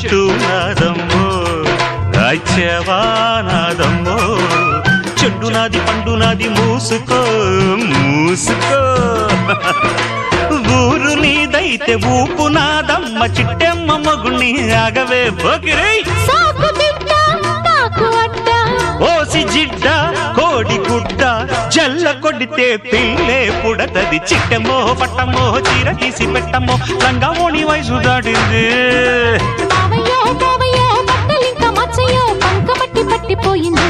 చెప్తున్నాదమ్మో రాజ్యవానాదమ్మో చెడ్డు నాది పండు నాది మూసుకో మూసుకో ఊరు నీదైతే ఊపు నాదమ్మ చిట్టెమ్మ మగుణ్ణి ఆగవే పోకిరై ఓసి జిడ్డ కోడి గుడ్డ జల్ల కొడితే పిల్లే పుడతది చిట్టెమ్మో పట్టమ్మో చీర తీసి పెట్టమ్మో రంగమోని వయసు దాటింది పట్టిపోయింది